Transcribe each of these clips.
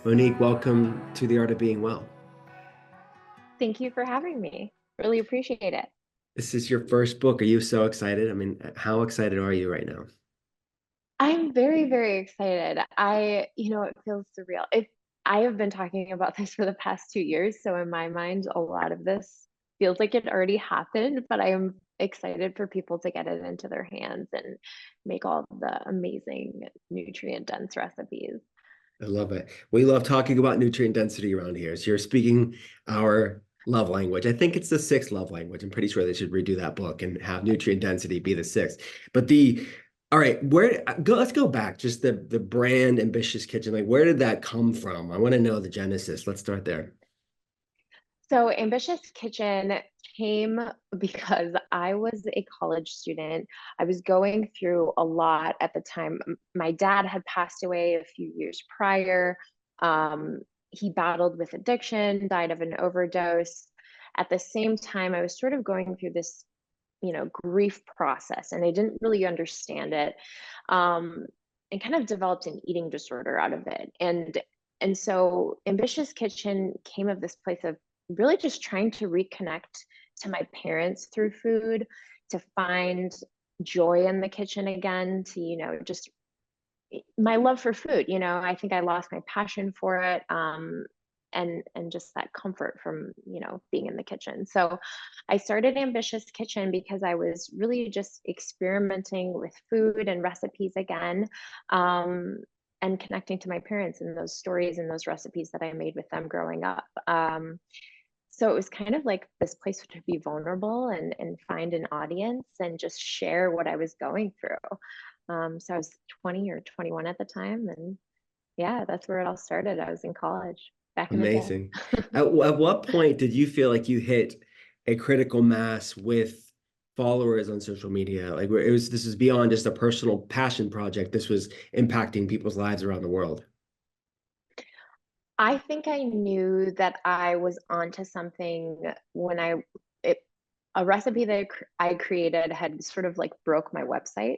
Monique, welcome to the Art of Being Well. Thank you for having me. Really appreciate it. This is your first book. Are you so excited? I mean, how excited are you right now? I'm very, very excited. It feels surreal. I have been talking about this for the past 2 years, so in my mind, a lot of this feels like it already happened, but I am excited for people to get it into their hands and make all the amazing nutrient dense recipes. I love it. We love talking about nutrient density around here. So you're speaking our love language. I think it's the sixth love language. I'm pretty sure they should redo that book and have nutrient density be the sixth. But all right, let's go back. Just the brand Ambitious Kitchen. Like, where did that come from? I want to know the genesis. Let's start there. So, Ambitious Kitchen came because I was a college student. I was going through a lot at the time. My dad had passed away a few years prior. Um, he battled with addiction, died of an overdose. At the same time, I was sort of going through this, grief process, and I didn't really understand it. Um, and kind of developed an eating disorder out of it. And so Ambitious Kitchen came of this place of really just trying to reconnect to my parents through food, to find joy in the kitchen again, to, just my love for food. I think I lost my passion for it. And just that comfort from, being in the kitchen. So I started Ambitious Kitchen because I was really just experimenting with food and recipes again. Um, and connecting to my parents and those stories and those recipes that I made with them growing up. So it was kind of like this place to be vulnerable and find an audience and just share what I was going through. So I was 20 or 21 at the time. And yeah, that's where it all started. I was in college back in the day. Amazing. At what point did you feel like you hit a critical mass with followers on social media? Like where this is beyond just a personal passion project. This was impacting people's lives around the world. I think I knew that I was onto something when it, a recipe that I created had sort of like broke my website,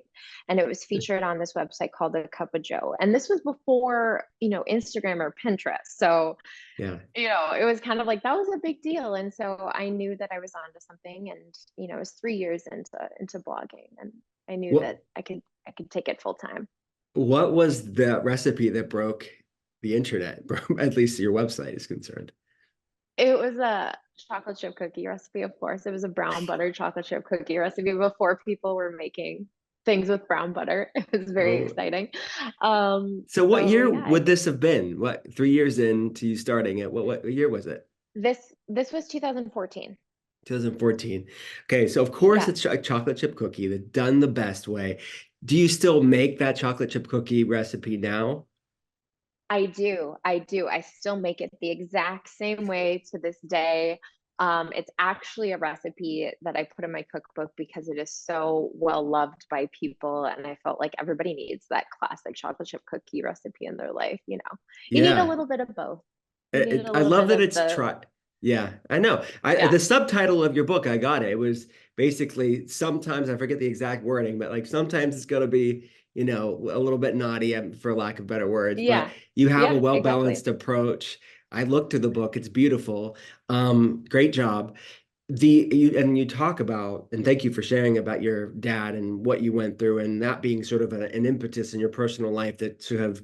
and it was featured on this website called the Cup of Joe. And this was before, Instagram or Pinterest. So, Yeah. it was kind of like that was a big deal. And so I knew that I was onto something. And, it was 3 years into blogging, and I knew What that I could take it full time. what was the recipe that broke the internet, at least your website is concerned? It was a chocolate chip cookie recipe, of course. It was a brown butter chocolate chip cookie recipe before people were making things with brown butter. It was very Oh. exciting. So what So year yeah, would this have been? What, 3 years into you starting it? What year was it? this was 2014. 2014. Okay, so of course Yeah, it's a chocolate chip cookie that done the best way. Do you still make that chocolate chip cookie recipe now? I do. I do. I still make it the exact same way to this day. It's actually a recipe that I put in my cookbook because it is so well loved by people. And I felt like everybody needs that classic chocolate chip cookie recipe in their life. You need a Yeah. little bit of both. You need a I little love bit that of it's the, try. Yeah, I know. yeah, The subtitle of your book, I got it. It was basically sometimes I forget the exact wording, but like sometimes it's gonna be, a little bit naughty, for lack of better words, but yeah, you have a yeah, exactly. well-balanced approach. I looked through the book, it's beautiful. Great job. And you talk about, and thank you for sharing about your dad and what you went through, and that being sort of an impetus in your personal life that sort of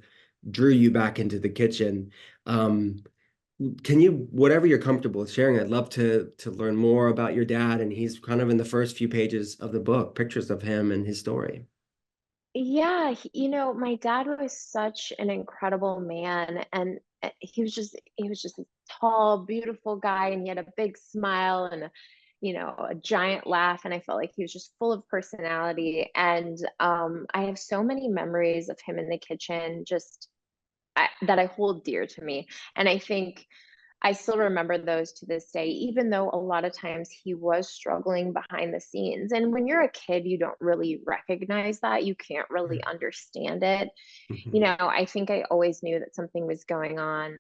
drew you back into the kitchen. Um, can you, whatever you're comfortable with sharing, I'd love to learn more about your dad. And he's kind of in the first few pages of the book, pictures of him and his story. Yeah, my dad was such an incredible man, and he was just a tall, beautiful guy, and he had a big smile and a giant laugh, and I felt like he was just full of personality. And I have so many memories of him in the kitchen, that I hold dear to me. And I think I still remember those to this day, even though a lot of times he was struggling behind the scenes. And when you're a kid, you don't really recognize that. You can't really understand it. Mhm. I think I always knew that something was going on.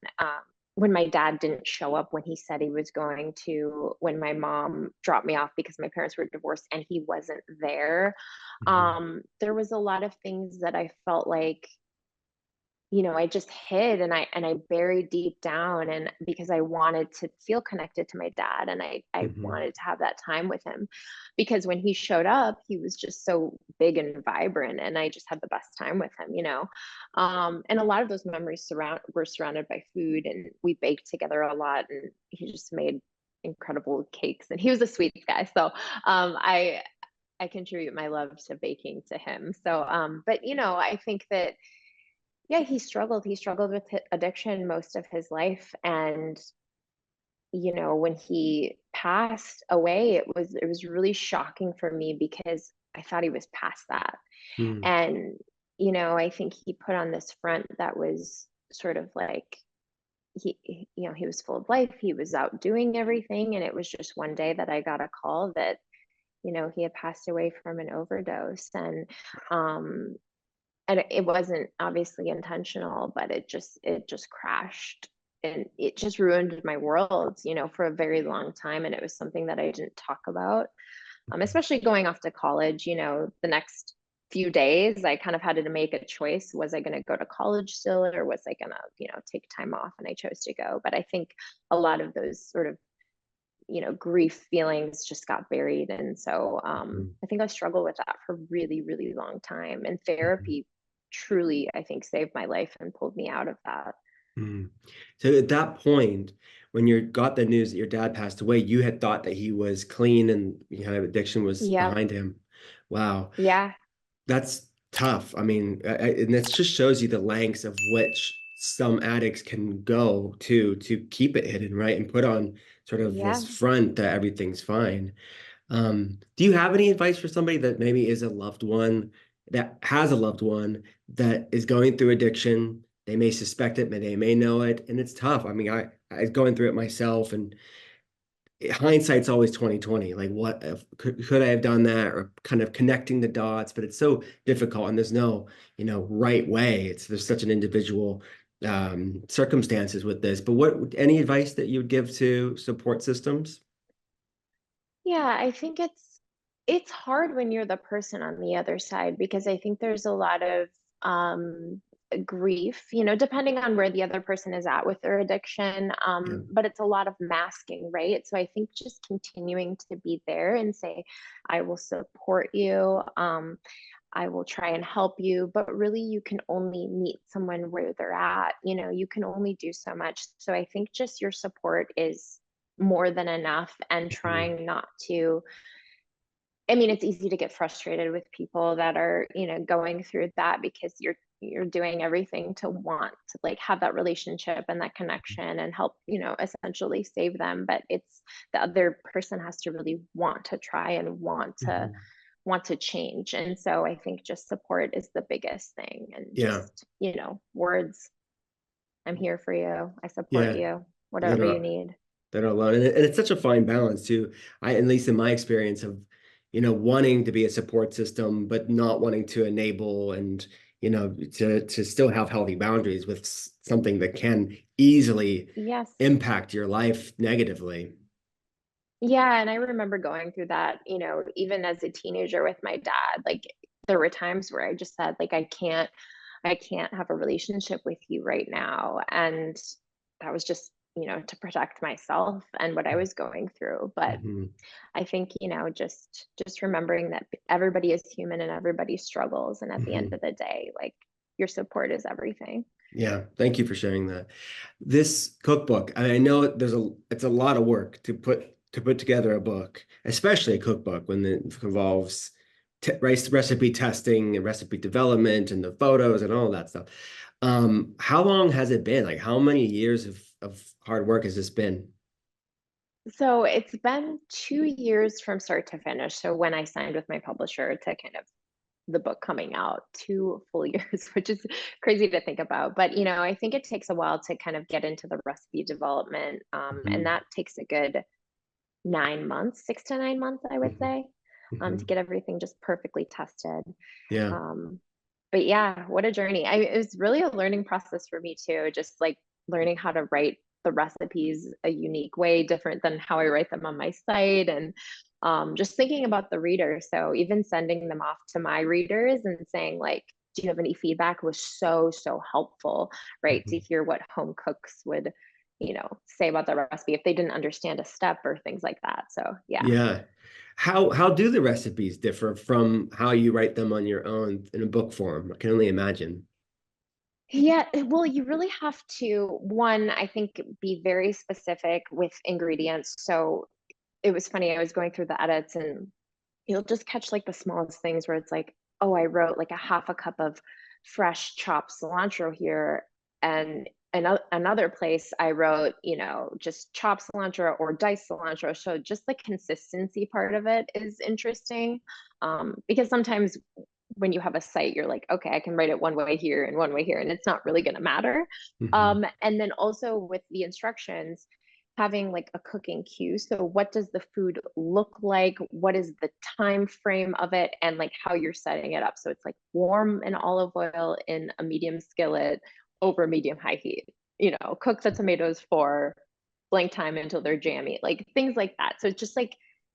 When my dad didn't show up when he said he was going to, when my mom dropped me off because my parents were divorced and he wasn't there, Mhm. there was a lot of things that I felt like I just hid, and I buried deep down, and because I wanted to feel connected to my dad, and I Hmm. wanted to have that time with him, because when he showed up, he was just so big and vibrant, and I just had the best time with him. And a lot of those memories were surrounded by food, and we baked together a lot, and he just made incredible cakes, and he was a sweet guy. So I contribute my love to baking to him. So but I think that, yeah, he struggled with addiction most of his life, and when he passed away, it was really shocking for me, because I thought he was past that. Mm. And I think he put on this front that was sort of like, he was full of life, he was out doing everything, and it was just one day that I got a call that he had passed away from an overdose. Um and it wasn't obviously intentional, but it just crashed, and it just ruined my world, for a very long time. And it was something that I didn't talk about, especially going off to college. The next few days I kind of had to make a choice. Was I going to go to college still, or was I going to take time off? And I chose to go. But I think a lot of those sort of grief feelings just got buried. And so Mhm. I think I struggled with that for a really, really long time. And Mhm. therapy truly, I think, saved my life and pulled me out of that. Mm. So at that point, when you got the news that your dad passed away, you had thought that he was clean and kind of addiction was Yep. behind him. Wow, Yeah. that's tough. I mean, and this just shows you the lengths of which some addicts can go to keep it hidden, right? And put on sort of this Yeah. front that everything's fine. Do you have any advice for somebody that maybe is a loved one that has a loved one that is going through addiction? They may suspect it, but they may know it, and it's tough. I mean, I was going through it myself, and hindsight's always 2020. Like, what if, could I have done that, or kind of connecting the dots? But it's so difficult, and there's no, right way. There's such an individual circumstances with this. But what any advice that you would give to support systems? Yeah, I think it's hard when you're the person on the other side, because I think there's a lot of grief, depending on where the other person is at with their addiction. Yeah. But it's a lot of masking, right? So I think just continuing to be there and say, I will support you. I will try and help you, but really you can only meet someone where they're at. You can only do so much. So I think just your support is more than enough, and Mhm. trying not to, I mean, it's easy to get frustrated with people that are, going through that, because you're doing everything to want to like have that relationship and that connection and help, essentially save them. But it's the other person has to really want to try and Mhm. want to change. And so I think just support is the biggest thing, and Yeah. just, words, I'm here for you, I support Yeah. you, They're whatever you not need. they're not alone. And it's such a fine balance too. At least in my experience of, wanting to be a support system, but not wanting to enable and, to still have healthy boundaries with something that can easily Yes. impact your life negatively. Yeah, and I remember going through that, even as a teenager with my dad. Like, there were times where I just said, like, I can't have a relationship with you right now. And that was just, to protect myself and what I was going through. But Mhm. I think, just remembering that everybody is human and everybody struggles. And at the end Mhm. of the day, like, your support is everything. Yeah, thank you for sharing that. This cookbook, I know it's a lot of work to put together a book, especially a cookbook when it involves rice recipe testing and recipe development and the photos and all that stuff. How long has it been? Like, how many years of hard work has this been? So it's been 2 years from start to finish. So when I signed with my publisher to kind of the book coming out, 2 full years, which is crazy to think about. But, I think it takes a while to kind of get into the recipe development, and Mhm. that takes a good 9 months, 6 to 9 months, I would Mhm. say, to Mhm. get everything just perfectly tested. Yeah. Um, but yeah, what a journey. It was really a learning process for me too, just like learning how to write the recipes a unique way, different than how I write them on my site, and just thinking about the reader. So even sending them off to my readers and saying, like, do you have any feedback, was so, so helpful, right? To Mhm. hear what home cooks would, say about the recipe if they didn't understand a step or things like that. So yeah. Yeah. How do the recipes differ from how you write them on your own in a book form? I can only imagine. Yeah, well, you really have to, one, I think, be very specific with ingredients. So it was funny, I was going through the edits and you'll just catch like the smallest things where it's like, oh, I wrote like a half a cup of fresh chopped cilantro here. And another place I wrote, just chopped cilantro or diced cilantro. So just the consistency part of it is interesting. Because sometimes when you have a site, you're like, okay, I can write it one way here and one way here, and it's not really going to matter. Hmm. And then also with the instructions, having like a cooking cue. So what does the food look like? What is the time frame of it? And like how you're setting it up. So it's like warm in olive oil in a medium skillet over medium high heat. Cook the tomatoes for blank time until they're jammy, like things like that. So it's just like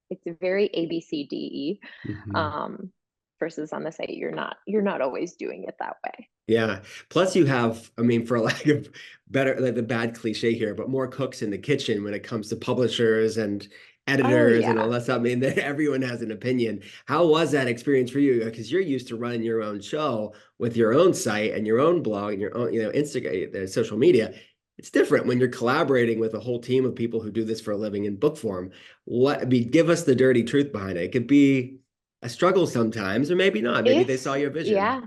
it's very ABCDE. Hmm. Um, versus on the site, you're not always doing it that way. Yeah. Plus you have, I mean, for lack of better, like the bad cliche here, but more cooks in the kitchen when it comes to publishers and Oh editors and all yeah. that stuff. I mean, everyone has an opinion. How was that experience for you? Because you're used to running your own show with your own site and your own blog and your own, Instagram, the social media. It's different when you're collaborating with a whole team of people who do this for a living in book form. I mean, give us the dirty truth behind it. It could be a struggle sometimes, or maybe not. Maybe they saw It's your vision. yeah.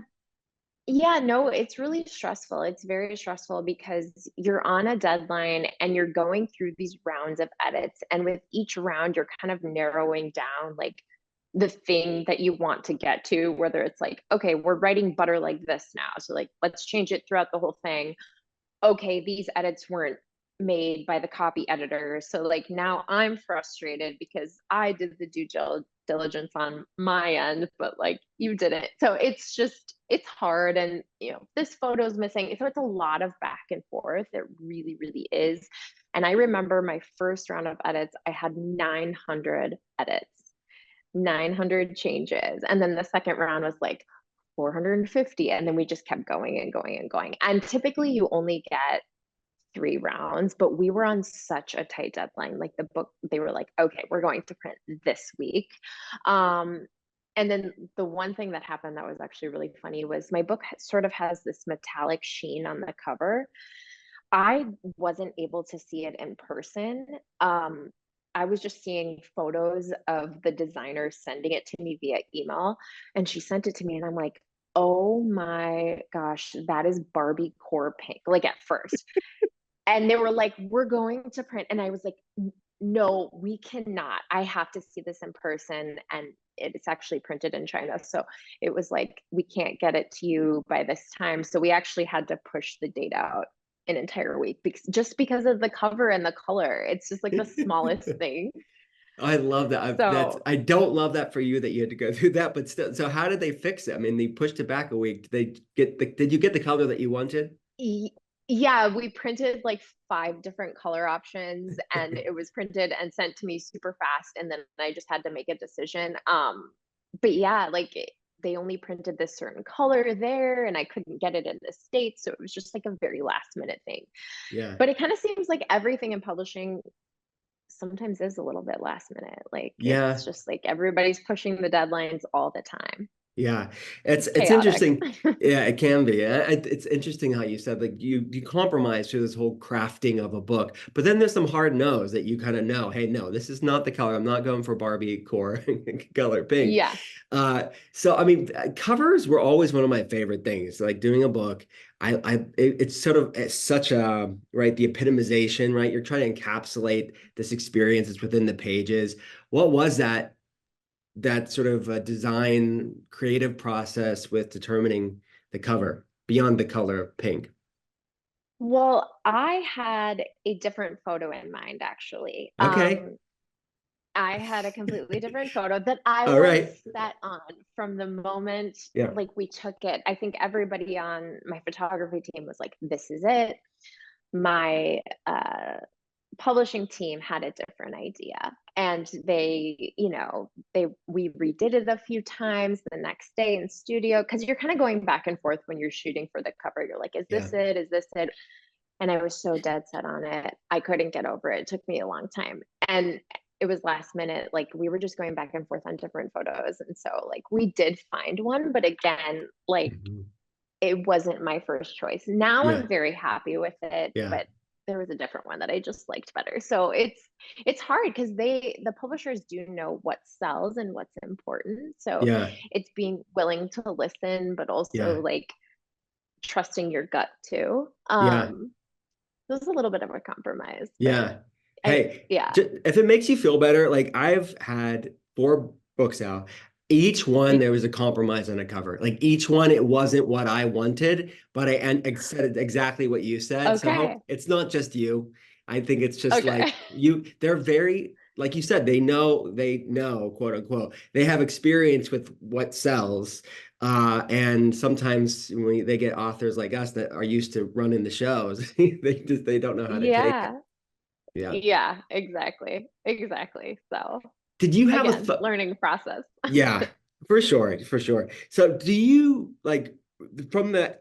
Yeah, no, it's really stressful. It's very stressful because you're on a deadline and you're going through these rounds of edits. And with each round, you're kind of narrowing down like the thing that you want to get to, whether it's like, okay, we're writing butter like this now. So like let's change it throughout the whole thing. Okay, these edits weren't made by the copy editor. So like now I'm frustrated because I did the due diligence on my end, but like you didn't. So it's hard and this photo's missing. So it's a lot of back and forth. It really, really is. And I remember my first round of edits, I had 900 edits. 900 changes. And then the second round was like 450. And then we just kept going and going and going. And typically you only get 3 rounds, but we were on such a tight deadline. Like the book, they were like, okay, we're going to print this week. Um, and then the one thing that happened that was actually really funny was my book sort of has this metallic sheen on the cover. I wasn't able to see it in person. I was just seeing photos of the designer sending it to me via email, and she sent it to me, and I'm like, oh my gosh, that is Barbie core pink, like at first. And they were like, we're going to print. And I was like, no, we cannot. I have to see this in person. And it's actually printed in China. So it was like, we can't get it to you by this time. So we actually had to push the date out an entire week just because of the cover and the color. It's just like the smallest thing. I love that. So I don't love that for you that you had to go through that, but still. So how did they fix it? I mean, they pushed it back a week. Did they did you get the color that you wanted? yeah, we printed like 5 different color options and it was printed and sent to me super fast. And then I just had to make a decision. But yeah, like they only printed this certain color there and I couldn't get it in the States. So it was just like a very last minute thing. Yeah. But it kind of seems like everything in publishing sometimes is a little bit last minute. Like it's Yeah. just like everybody's pushing the deadlines all the time. Yeah, It's it's chaotic. interesting. Yeah, it can be. It's interesting how you said like you compromise through this whole crafting of a book, but then there's some hard no's that you kind of know. Hey, no, this is not the color. I'm not going for Barbie core color pink. Yeah. So I mean, covers were always one of my favorite things. Like doing a book, it's sort of it's such a right the epitomization, right? You're trying to encapsulate this experience that's within the pages. What was that sort of design creative process with determining the cover beyond the color of pink? Well, I had a different photo in mind, actually. Okay. I had a completely different photo that I All was right. set on from the moment Yeah. like we took it. I think everybody on my photography team was like, this is it. My publishing team had a different idea. And they, we redid it a few times the next day in studio, because you're kind of going back and forth when you're shooting for the cover. You're like, is Yeah. this it? Is this it? And I was so dead set on it. I couldn't get over it. It took me a long time. And it was last minute. Like, we were just going back and forth on different photos. And so, like, we did find one, but again, like, Mhm. it wasn't my first choice. Now Yeah. I'm very happy with it, Yeah. but there was a different one that I just liked better. So it's hard because the publishers do know what sells and what's important. So Yeah. it's being willing to listen, but also Yeah. like trusting your gut too. Yeah. It was a little bit of a compromise, but Yeah. I Hey, yeah. if it makes you feel better, like I've had 4 books out. Each one there was a compromise on a cover. Like each one, it wasn't what I wanted, but I said exactly what you said. So Okay. hope it's not just you. I think it's just Okay. like they're very, like you said, they know, quote unquote. They have experience with what sells. And sometimes when they get authors like us that are used to running the shows, they don't know how to take it. Yeah. Yeah. Yeah, exactly. Exactly. So Did you have a again, th learning process. Yeah, for sure, for sure. So do you like from the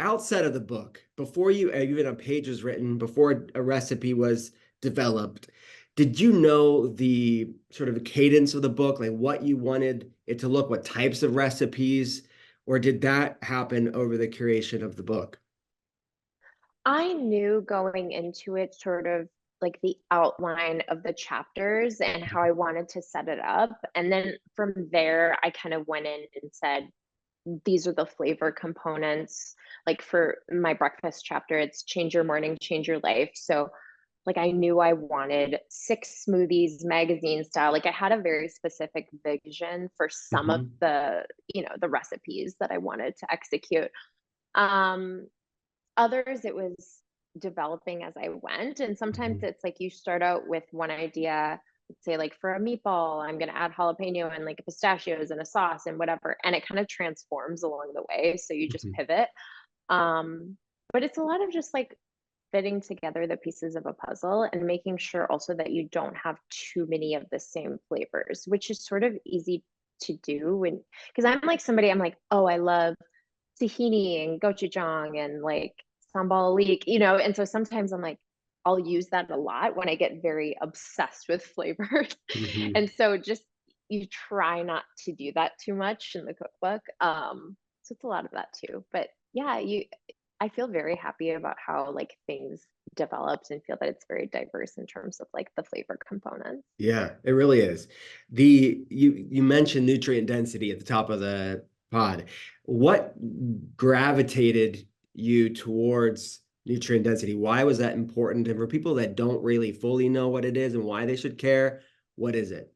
outset of the book, before you even a page was written, before a recipe was developed, did you know the sort of cadence of the book, like what you wanted it to look, what types of recipes, or did that happen over the curation of the book? I knew going into it sort of like the outline of the chapters and how I wanted to set it up. And then from there, I kind of went in and said, these are the flavor components. Like for my breakfast chapter, it's change your morning, change your life. So like I knew I wanted 6 smoothies magazine style. Like I had a very specific vision for some of Hmm. the recipes that I wanted to execute. Um, Others, it was developing as I went. And sometimes Hmm. it's like you start out with one idea, let's say like for a meatball, I'm going to add jalapeno and like pistachios and a sauce and whatever. And it kind of transforms along the way. So you just Hmm. pivot. Um, but it's a lot of just like fitting together the pieces of a puzzle and making sure also that you don't have too many of the same flavors, which is sort of easy to do when, because I'm like somebody, I'm like, oh, I love tahini and gochujang and like sambal leek, and so sometimes I'm like, I'll use that a lot when I get very obsessed with flavors. Hmm. And so just you try not to do that too much in the cookbook. So it's a lot of that too. But yeah, I feel very happy about how like things developed and feel that it's very diverse in terms of like the flavor components. Yeah, it really is. You mentioned nutrient density at the top of the pod. What gravitated you towards nutrient density? Why was that important? And for people that don't really fully know what it is and why they should care, what is it?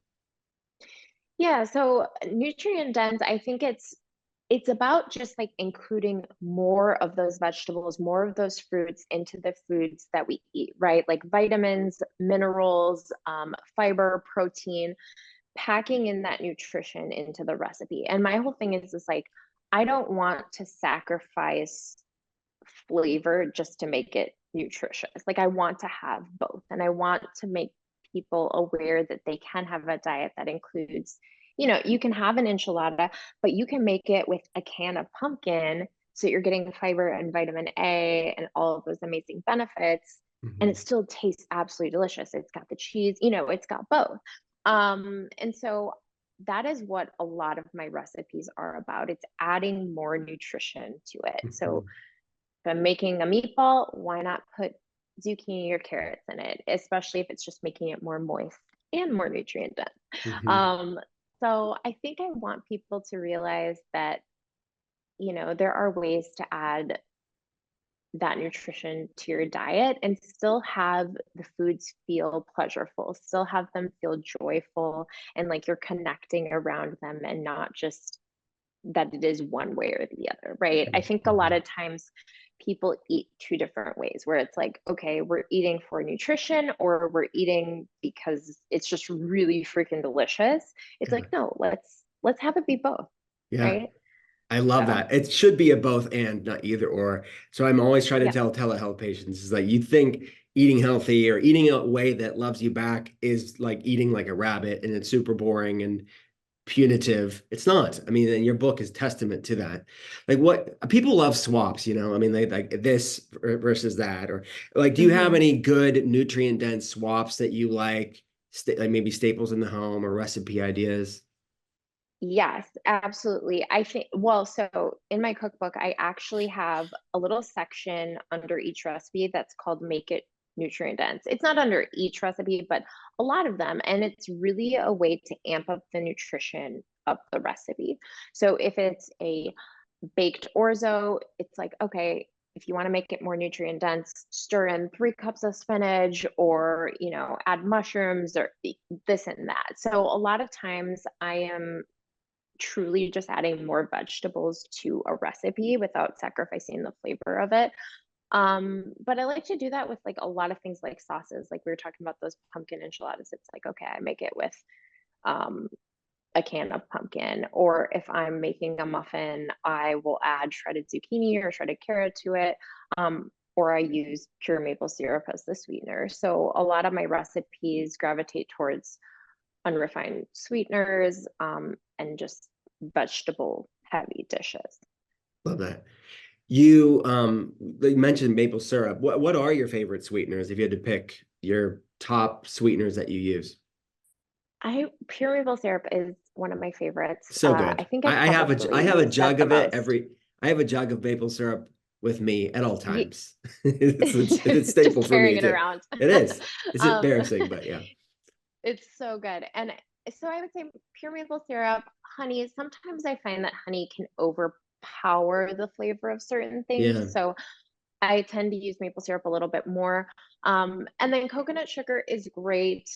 Yeah, so nutrient dense, I think it's about just like including more of those vegetables, more of those fruits into the foods that we eat, right? Like vitamins, minerals, fiber, protein, packing in that nutrition into the recipe. And my whole thing is just like, I don't want to sacrifice flavor just to make it nutritious. Like I want to have both, and I want to make people aware that they can have a diet that includes, you can have an enchilada, but you can make it with a can of pumpkin. So you're getting the fiber and vitamin A and all of those amazing benefits. And it Mhm. still tastes absolutely delicious. It's got the cheese, it's got both. And so that is what a lot of my recipes are about. It's adding more nutrition to it. So Mhm. if I'm making a meatball, why not put zucchini or carrots in it, especially if it's just making it more moist and more nutrient dense. Mhm. Um, so I think I want people to realize that, there are ways to add that nutrition to your diet and still have the foods feel pleasurable, still have them feel joyful and like you're connecting around them and not just that it is one way or the other, right? I think a lot Mhm. of times people eat 2 different ways where it's like, okay, we're eating for nutrition or we're eating because it's just really freaking delicious. It's Yeah. like, no, let's have it be both, Yeah. right? I love So, that. It should be a both and, not either or. So I'm always trying to yeah. tell telehealth patients is like you think eating healthy or eating a way that loves you back is like eating like a rabbit and it's super boring and punitive. It's not. I mean, and your book is testament to that. Like what people love swaps, you know. I mean, they like this versus that, or like, do you have Hmm. any good nutrient dense swaps that you like, like maybe staples in the home or recipe ideas? Yes, absolutely. I think, well, so in my cookbook, I actually have a little section under each recipe that's called Make It Nutrient Dense. It's not under each recipe, but a lot of them. And it's really a way to amp up the nutrition of the recipe. So if it's a baked orzo, it's like, okay, if you want to make it more nutrient dense, stir in 3 cups of spinach or, add mushrooms or this and that. So a lot of times I am truly just adding more vegetables to a recipe without sacrificing the flavor of it. But I like to do that with like a lot of things like sauces. Like we were talking about those pumpkin enchiladas. It's like, okay, I make it with um a can of pumpkin. Or if I'm making a muffin, I will add shredded zucchini or shredded carrot to it. Or I use pure maple syrup as the sweetener. So a lot of my recipes gravitate towards unrefined sweeteners, and just vegetable heavy dishes. Love that. You mentioned maple syrup. What are your favorite sweeteners if you had to pick your top sweeteners that you use? I Pure maple syrup is one of my favorites. So I good. think I I probably have a use that jug the of it most. every I have a jug of maple syrup with me at all Ye- times. It's staple just for me carrying it too. around. It is. It's um, embarrassing, but yeah. it's so good. And so I would say pure maple syrup, honey. Sometimes I find that honey can overpower the flavor of certain things. Yeah. So I tend to use maple syrup a little bit more. And then coconut sugar is great,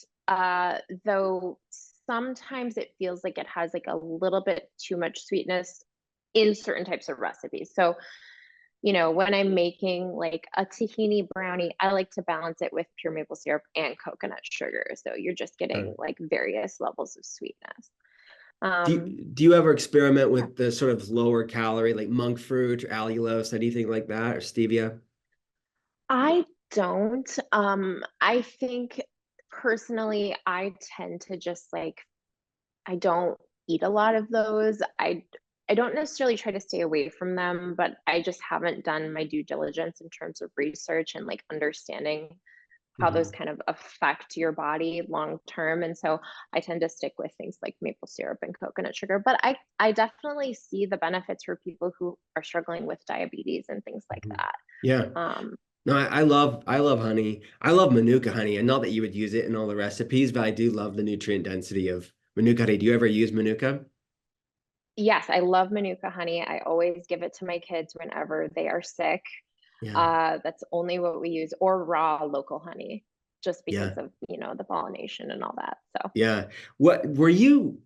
though sometimes it feels like it has like a little bit too much sweetness in certain types of recipes. So, when I'm making like a tahini brownie, I like to balance it with pure maple syrup and coconut sugar. So you're just getting Sure. like various levels of sweetness. Do Um, you, do you ever experiment yeah. with the sort of lower calorie, like monk fruit or allulose, anything like that, or stevia? I don't. I think personally, I tend to just like I don't eat a lot of those. I don't necessarily try to stay away from them, but I just haven't done my due diligence in terms of research and like understanding how those Mhm. kind of affect your body long term. And so I tend to stick with things like maple syrup and coconut sugar. But I definitely see the benefits for people who are struggling with diabetes and things like Mhm. that. Yeah. Um, No, I love honey. I love Manuka honey, and not that you would use it in all the recipes, but I do love the nutrient density of Manuka honey. Do you ever use Manuka? yes, I love Manuka honey. I always give it to my kids whenever they are sick. Yeah. That's only what we use, or raw local honey, just because Yeah. of, the pollination and all that. So Yeah. What were you,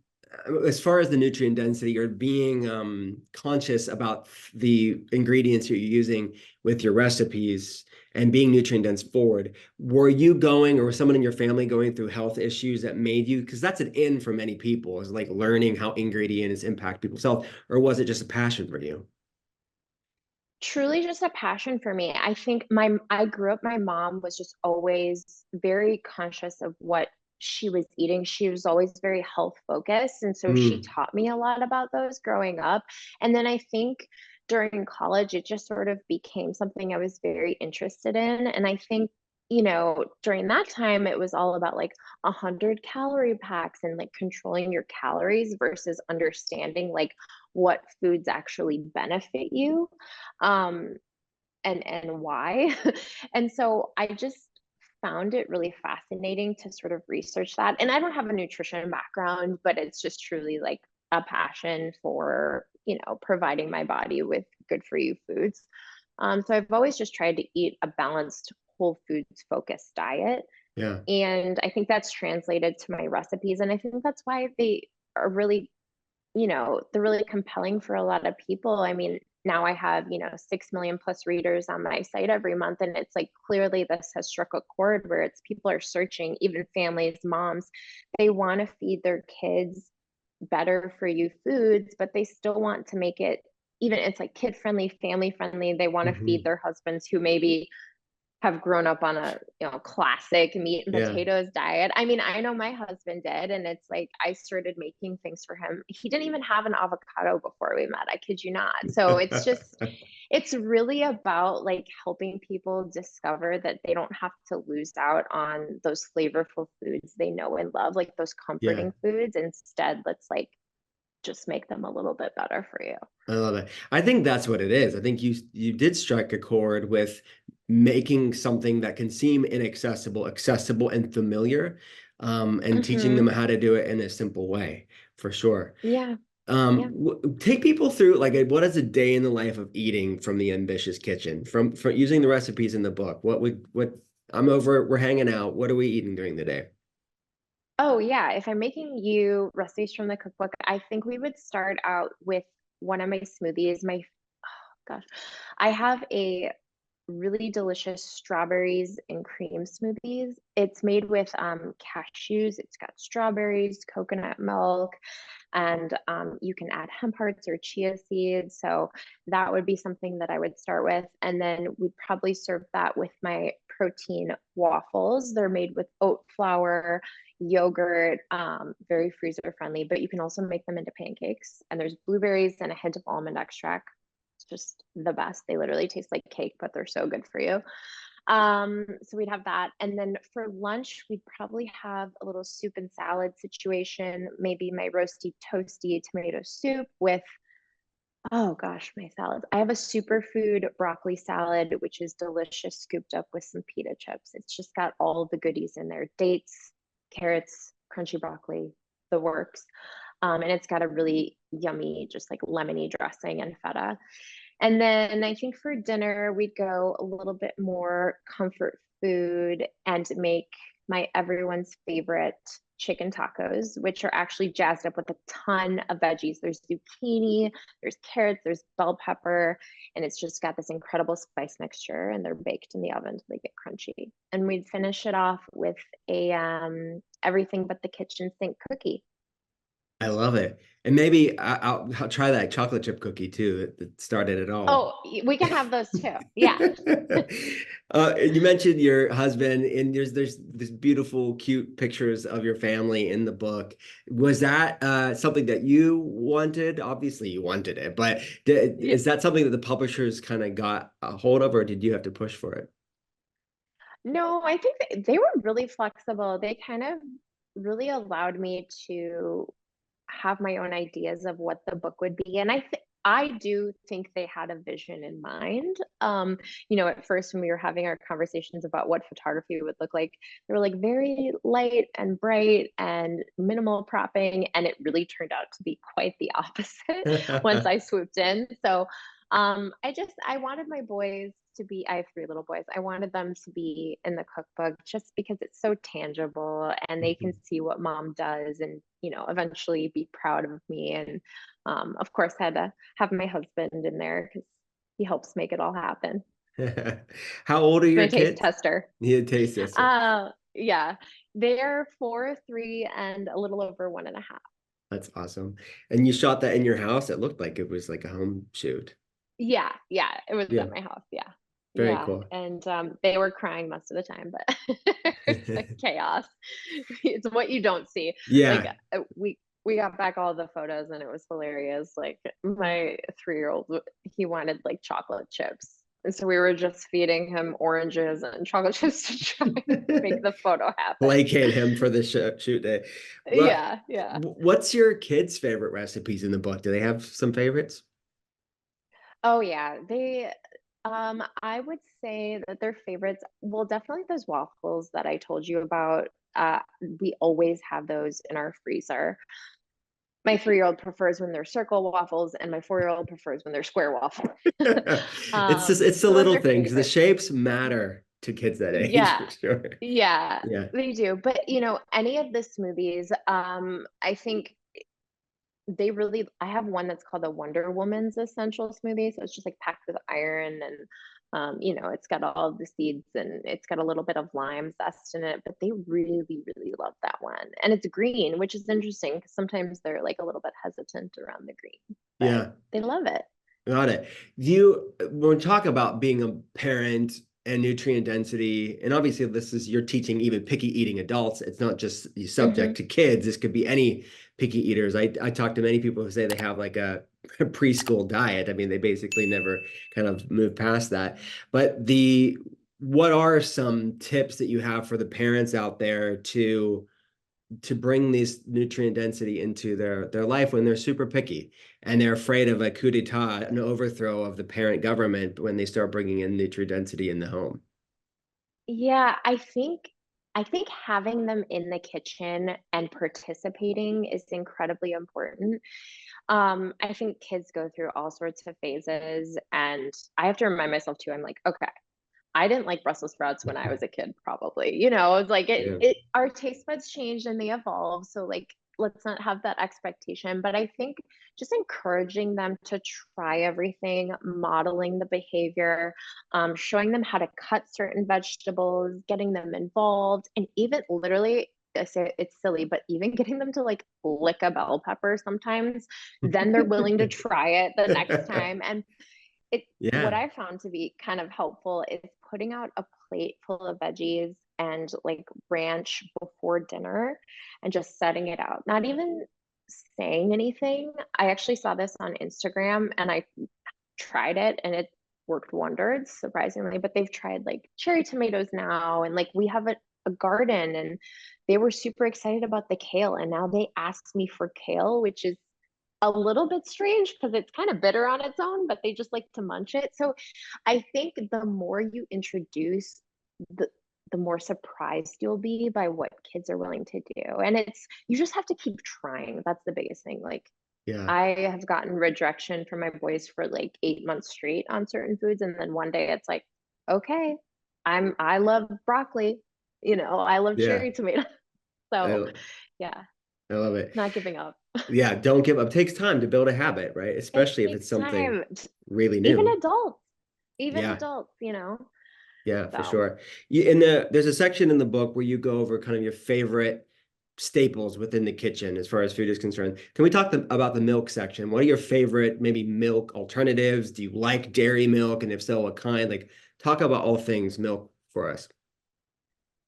as far as the nutrient density or being conscious about the ingredients you're using with your recipes and being nutrient dense forward, were you going or was someone in your family going through health issues that made you, because that's an in for many people, is like learning how ingredients impact people's health, or was it just a passion for you? truly just a passion for me. I think I grew up, my mom was just always very conscious of what she was eating. She was always very health focused. And so she Mm, taught me a lot about those growing up. And then I think during college, it just sort of became something I was very interested in. And I think, during that time, it was all about like 100 calorie packs and like controlling your calories versus understanding like what foods actually benefit you, um, and why. And so I just found it really fascinating to sort of research that. And I don't have a nutrition background, but it's just truly like a passion for, providing my body with good for you foods. So I've always just tried to eat a balanced whole foods focused diet. yeah. And I think that's translated to my recipes. And I think that's why they are really, they're really compelling for a lot of people. I mean, now I have, 6 million plus readers on my site every month. And it's like clearly this has struck a chord where it's people are searching, even families, moms, they want to feed their kids better for you foods, but they still want to make it even it's like kid friendly, family friendly. They want to feed Mhm. their husbands who maybe have grown up on a, classic meat and Yeah. potatoes diet. I mean, I know my husband did, and it's like I started making things for him. He didn't even have an avocado before we met. I kid you not. So it's really about like helping people discover that they don't have to lose out on those flavorful foods they know and love, like those Yeah. comforting foods. Instead, let's like just make them a little bit better for you. I love it. I think that's what it is. I think you did strike a chord with making something that can seem inaccessible, accessible and familiar, and teaching them Mm-hmm. how to do it in a simple way, for sure. Yeah. Yeah. Take people through like what is a day in the life of eating from the Ambitious Kitchen, from using the recipes in the book. What I'm over, we're hanging out. What are we eating during the day? Oh, yeah. If I'm making you recipes from the cookbook, I think we would start out with one of my smoothies. Gosh, I have a really delicious strawberries and cream smoothies. It's made with cashews. It's got strawberries, coconut milk, and you can add hemp hearts or chia seeds. So that would be something that I would start with. And then we'd probably serve that with my protein waffles. They're made with oat flour, yogurt, very freezer friendly, but you can also make them into pancakes. And there's blueberries and a hint of almond extract. It's just the best. They literally taste like cake, but they're so good for you. So we'd have that. And then for lunch, we'd probably have a little soup and salad situation, maybe my roasty toasty tomato soup with, oh gosh, my salads. I have a superfood broccoli salad, which is delicious, scooped up with some pita chips. It's just got all the goodies in there: dates, carrots, crunchy broccoli, the works. And it's got a really yummy, just like lemony dressing and feta. And then I think for dinner, we'd go a little bit more comfort food and make my everyone's favorite chicken tacos, which are actually jazzed up with a ton of veggies. There's zucchini, there's carrots, there's bell pepper, and it's just got this incredible spice mixture. And they're baked in the oven till they get crunchy. And we'd finish it off with a everything but the kitchen sink cookie. I love it. And maybe I'll try that chocolate chip cookie too that started it all. Oh, we can have those too. Yeah. You mentioned your husband, and there's this beautiful, cute pictures of your family in the book. Was that something that you wanted? Obviously, you wanted it, but Yeah. is that something that the publishers kind of got a hold of, or did you have to push for it? No, I think they were really flexible. They kind of really allowed me to have my own ideas of what the book would be. And I do think they had a vision in mind. At first when we were having our conversations about what photography would look like, they were like very light and bright and minimal propping, and it really turned out to be quite the opposite once I swooped in. So I wanted my boys to be, I have three little boys. I wanted them to be in the cookbook just because it's so tangible and they can see what mom does and, eventually be proud of me. And of course, had to have my husband in there because he helps make it all happen. How old are My your taste kids? tester. Yeah, taste tester. Yeah, they're 4, 3, and a little over 1.5. That's awesome. And you shot that in your house? It looked like it was like a home shoot. Yeah, yeah, it was Yeah, at my house. Yeah. very Yeah, cool. and they were crying most of the time, but it's like chaos. It's what you don't see. Like Yeah, we got back all the photos and it was hilarious. Like my 3-year-old, he wanted like chocolate chips. And so we were just feeding him oranges and chocolate chips to try and make the photo happen. placate him for the shoot day. Yeah, yeah. What's your kids' favorite recipes in the book? Do they have some favorites? Oh yeah, I would say that their favorites, well, definitely those waffles that I told you about. We always have those in our freezer. My 3-year-old prefers when they're circle waffles, and my 4-year-old prefers when they're square waffles. It's just it's the So those little are things. The favorites. shapes matter to kids that age Yeah, for sure. yeah, Yeah. they do. But any of the smoothies, I think they really, I have one that's called the Wonder Woman's Essential Smoothie. So it's just like packed with iron and it's got all of the seeds and it's got a little bit of lime zest in it, but they really, really love that one. And it's green, which is interesting because sometimes they're like a little bit hesitant around the green, but Yeah. they love it. Got it. You when we talk about being a parent and nutrient density. And obviously, this is you're teaching even picky eating adults. It's not just Hmm. subject to kids. This could be any picky eaters. I talk to many people who say they have like a preschool diet. I mean, they basically never kind of move past that. But what are some tips that you have for the parents out there to bring these nutrient density into their life when they're super picky and they're afraid of a coup d'etat, an overthrow of the parent government when they start bringing in nutrient density in the home? Yeah, I think having them in the kitchen and participating is incredibly important. I think kids go through all sorts of phases, and I have to remind myself too, I'm like, okay, I didn't like Brussels sprouts when I was a kid, probably. It's like Yeah. our taste buds change and they evolve. So like let's not have that expectation. But I think just encouraging them to try everything, modeling the behavior, showing them how to cut certain vegetables, getting them involved, and even literally I say it's silly, but even getting them to like lick a bell pepper sometimes, then they're willing to try it the next time. And what Yeah. I found to be kind of helpful is putting out a plate full of veggies and like ranch before dinner and just setting it out. Not even saying anything. I actually saw this on Instagram and I tried it and it worked wonders, surprisingly. But they've tried like cherry tomatoes now, and like we have a garden, and they were super excited about the kale. And now they ask me for kale, which is a little bit strange because it's kind of bitter on its own, but they just like to munch it. So I think the more you introduce, the the more surprised you'll be by what kids are willing to do. And you just have to keep trying. That's the biggest thing. Like Yeah. I have gotten rejection from my boys for like 8 months straight on certain foods. And then one day it's like, okay, I love broccoli, I love Yeah. cherry tomato. So I yeah, I love it. not giving up. Yeah, don't give up. It takes time to build a habit, right? It Especially if it's takes something time. really Even new. adults, even Yeah. adults. Yeah, for So sure. There's a section in the book where you go over kind of your favorite staples within the kitchen as far as food is concerned. Can we talk about the milk section? What are your favorite maybe milk alternatives? Do you like dairy milk? And if so, what kind? Like talk about all things milk for us.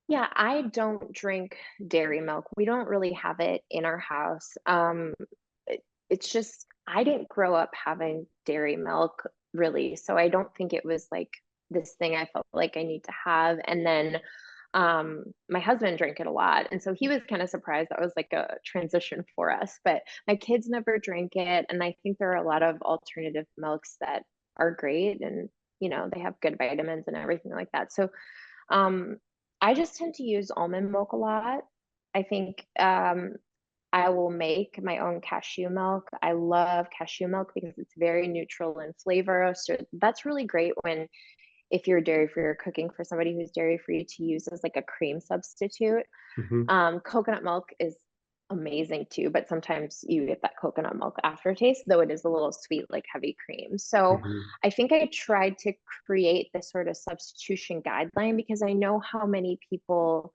yeah, I don't drink dairy milk. We don't really have it in our house. It's just I didn't grow up having dairy milk really, so I don't think it was like this thing I felt like I need to have. And then my husband drank it a lot, and so he was kind of surprised that was like a transition for us. But my kids never drank it, and I think there are a lot of alternative milks that are great, and they have good vitamins and everything like that. So um, I just tend to use almond milk a lot. I think I will make my own cashew milk. I love cashew milk because it's very neutral in flavor. So that's really great when, if you're dairy free or cooking for somebody who's dairy free, to use as like a cream substitute. Hmm. Coconut milk is amazing too, but sometimes you get that coconut milk aftertaste, though it is a little sweet, like heavy cream. So Hmm. I think I tried to create this sort of substitution guideline because I know how many people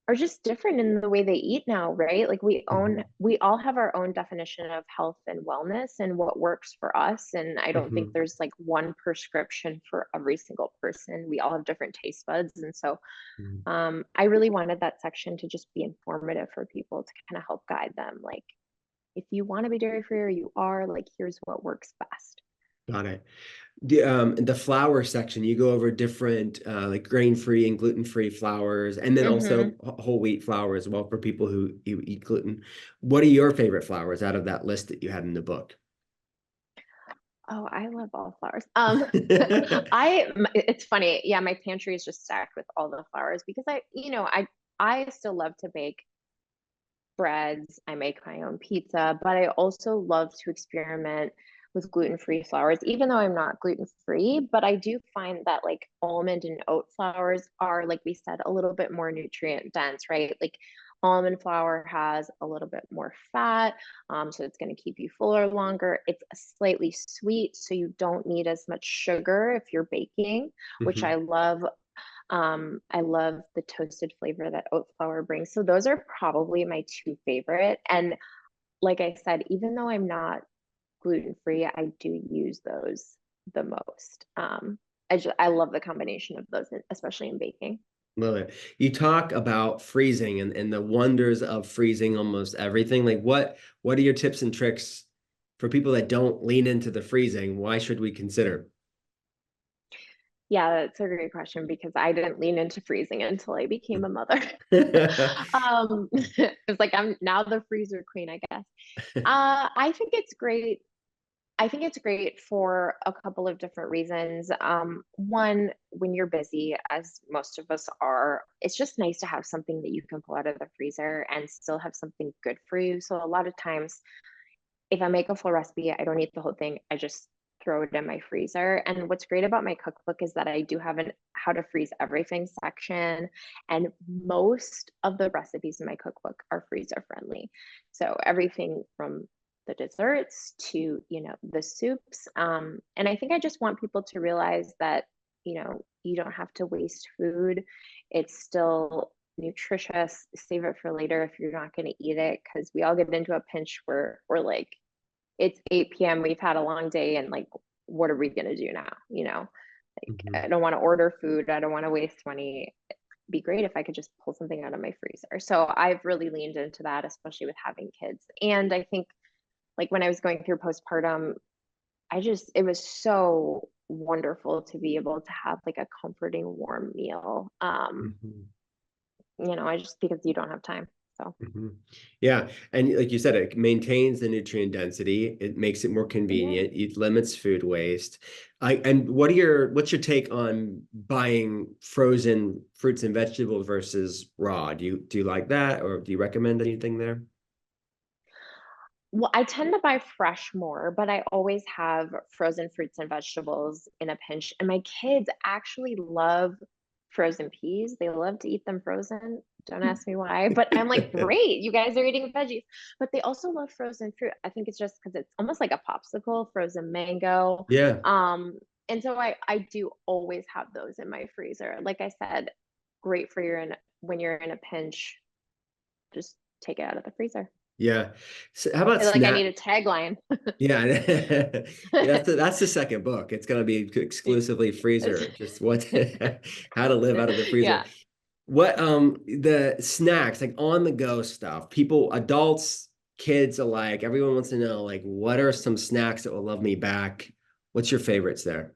are just different in the way they eat now, right? Like Hmm. we all have our own definition of health and wellness and what works for us. And I don't think Hmm. there's like one prescription for every single person. We all have different taste buds. And so I really wanted that section to just be informative for people to kind of help guide them. Like, if you want to be dairy free or you are, like, here's what works best. Got it. In the flour section, you go over different like grain-free and gluten-free flours, and then also Hmm. whole wheat flour as well for people who eat gluten. What are your favorite flours out of that list that you had in the book? Oh, I love all flowers. It's funny. Yeah, my pantry is just stacked with all the flowers because I still love to bake breads. I make my own pizza, but I also love to experiment with gluten-free flours, even though I'm not gluten-free. But I do find that like almond and oat flours are, like we said, a little bit more nutrient dense, right? Like almond flour has a little bit more fat, so it's going to keep you fuller longer. It's slightly sweet, so you don't need as much sugar if you're baking, which Hmm. I love the toasted flavor that oat flour brings. So those are probably my two favorite. And like I said, even though I'm not gluten free, I do use those the most. I love the combination of those, especially in baking. Love it. You talk about freezing and the wonders of freezing almost everything. Like what are your tips and tricks for people that don't lean into the freezing? Why should we consider? Yeah, that's a great question because I didn't lean into freezing until I became a mother. It's like I'm now the freezer queen, I guess. I think it's great. I think it's great for a couple of different reasons. One, when you're busy, as most of us are, it's just nice to have something that you can pull out of the freezer and still have something good for you. So a lot of times, if I make a full recipe, I don't eat the whole thing. I just throw it in my freezer. And what's great about my cookbook is that I do have an how to freeze everything section. And most of the recipes in my cookbook are freezer friendly. So everything from the desserts to, the soups. And I think I just want people to realize that, you don't have to waste food. It's still nutritious. Save it for later if you're not going to eat it, because we all get into a pinch where we're like, it's 8 p.m. We've had a long day, and like, what are we gonna do now? Like, Mhm. I don't want to order food. I don't want to waste money. It'd be great if I could just pull something out of my freezer. So I've really leaned into that, especially with having kids. And I think like when I was going through postpartum, it was so wonderful to be able to have like a comforting warm meal. Mhm. I just because you don't have time. So Mhm. Yeah, and like you said, it maintains the nutrient density. It makes it more yeah. convenient. It limits food waste. And what's your take on buying frozen fruits and vegetables versus raw? Do you like that, or do you recommend anything there? Well, I tend to buy fresh more, but I always have frozen fruits and vegetables in a pinch. And my kids actually love frozen peas. They love to eat them frozen. Don't ask me why, but I'm like, great, you guys are eating veggies. But they also love frozen fruit. I think it's just because it's almost like a popsicle, frozen mango. Yeah, And so I do always have those in my freezer. Like I said, great for when you're in a pinch, just take it out of the freezer. yeah. So how about I feel like I snack? need a tagline. Yeah, yeah, that's the second book. It's gonna be exclusively freezer. Just what how to live out of the freezer. Yeah. What the snacks like on the go stuff. People, adults, kids alike, everyone wants to know like what are some snacks that will love me back? What's your favorites there?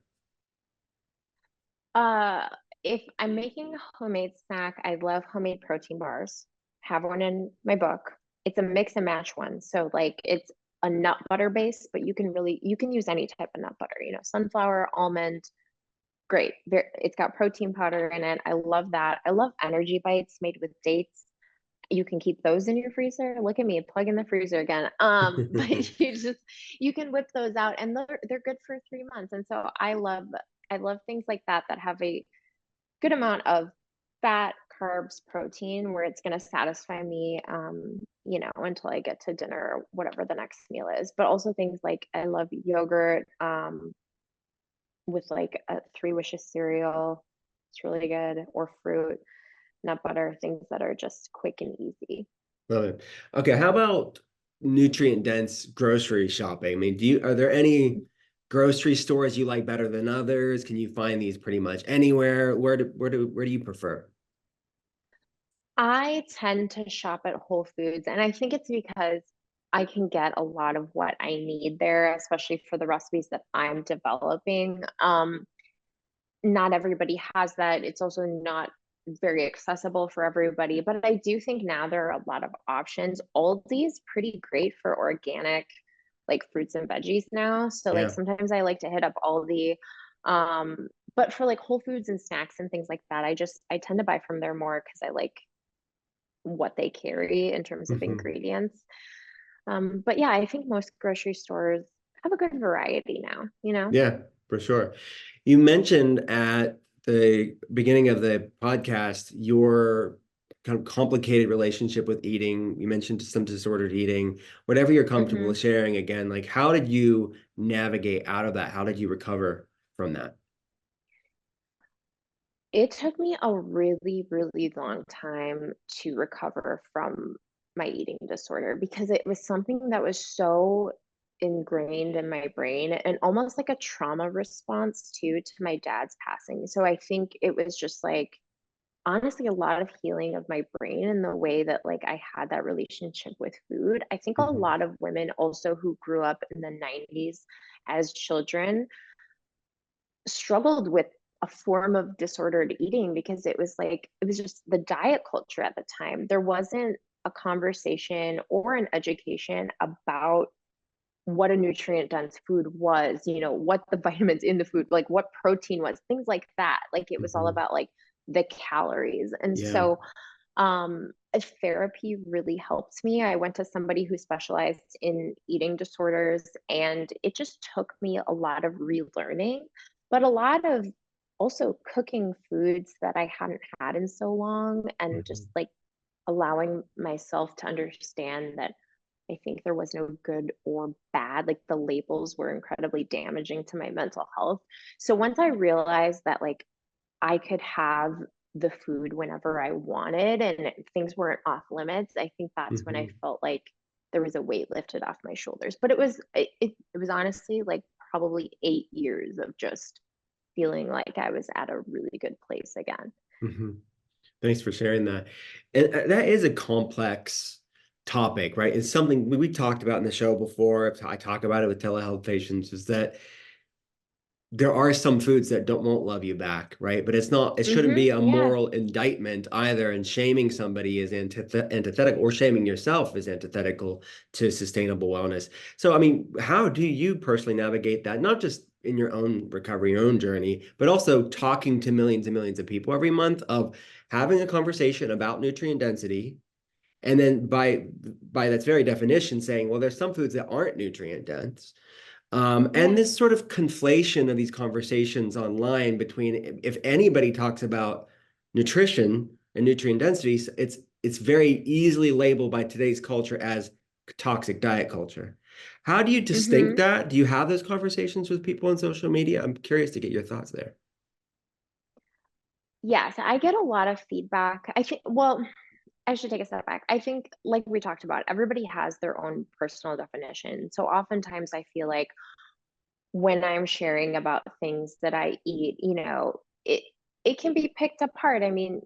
Uh, if I'm making a homemade snack, I love homemade protein bars. Have one in my book. It's a mix and match one. So like it's a nut butter base, but you can use any type of nut butter, sunflower, almond, great. It's got protein powder in it. I love that. I love energy bites made with dates. You can keep those in your freezer. Look at me, plug in the freezer again. But you can whip those out, and they're good for 3 months. And so I love things like that that have a good amount of fat, carbs, protein, where it's going to satisfy me, until I get to dinner or whatever the next meal is. But also things like I love yogurt, with like a Three Wishes cereal. It's really good, or fruit, nut butter, things that are just quick and easy. Love it. Okay, how about nutrient dense grocery shopping? I mean, are there any grocery stores you like better than others? Can you find these pretty much anywhere? Where do you prefer? I tend to shop at Whole Foods, and I think it's because I can get a lot of what I need there, especially for the recipes that I'm developing. Not everybody has that. It's also not very accessible for everybody, but I do think now there are a lot of options. Aldi is pretty great for organic, like fruits and veggies now. So like Yeah. sometimes I like to hit up Aldi. But for like Whole Foods and snacks and things like that, I tend to buy from there more because I like what they carry in terms of Mhm. ingredients. But yeah, I think most grocery stores have a good variety now. Yeah, for sure. You mentioned at the beginning of the podcast your kind of complicated relationship with eating. You mentioned some disordered eating. Whatever you're comfortable Hmm. sharing again, like how did you navigate out of that? How did you recover from that? It took me a really, really long time to recover from my eating disorder because it was something that was so ingrained in my brain, and almost like a trauma response too to my dad's passing. So I think it was just like honestly a lot of healing of my brain and the way that like I had that relationship with food. I think a Mhm. lot of women also who grew up in the 90s as children struggled with a form of disordered eating because it was like it was just the diet culture at the time. There wasn't a conversation or an education about what a nutrient dense food was, what the vitamins in the food, like what protein was, things like that. Like it was all Mhm. about like the calories. And Yeah. so therapy really helped me. I went to somebody who specialized in eating disorders, and it just took me a lot of relearning, but a lot of also cooking foods that I hadn't had in so long, and just Mhm. like allowing myself to understand that I think there was no good or bad. Like the labels were incredibly damaging to my mental health. So once I realized that like I could have the food whenever I wanted and things weren't off limits, I think that's when I Mhm. felt like there was a weight lifted off my shoulders. But it was honestly like probably 8 years of just feeling like I was at a really good place again. Mhm. Thanks for sharing that. And that is a complex topic, right? It's something we talked about in the show before. I talk about it with telehealth patients, is that there are some foods that don't won't love you back, right? But it shouldn't be a Yeah. moral indictment either, and shaming somebody is antithetical, or shaming yourself is antithetical to sustainable wellness. So, I mean, how do you personally navigate that? Not just in your own recovery, your own journey, but also talking to millions and millions of people every month, of having a conversation about nutrient density, and then by that's very definition saying, well, there's some foods that aren't nutrient dense, and Yeah. this sort of conflation of these conversations online between, if anybody talks about nutrition and nutrient densities, it's very easily labeled by today's culture as toxic diet culture. How do you distinct Mhm. that? Do you have those conversations with people on social media? I'm curious to get your thoughts there. Yes, I get a lot of feedback. I think, well, I should take a step back. I think, like we talked about, everybody has their own personal definition. So oftentimes I feel like when I'm sharing about things that I eat, it can be picked apart. I mean,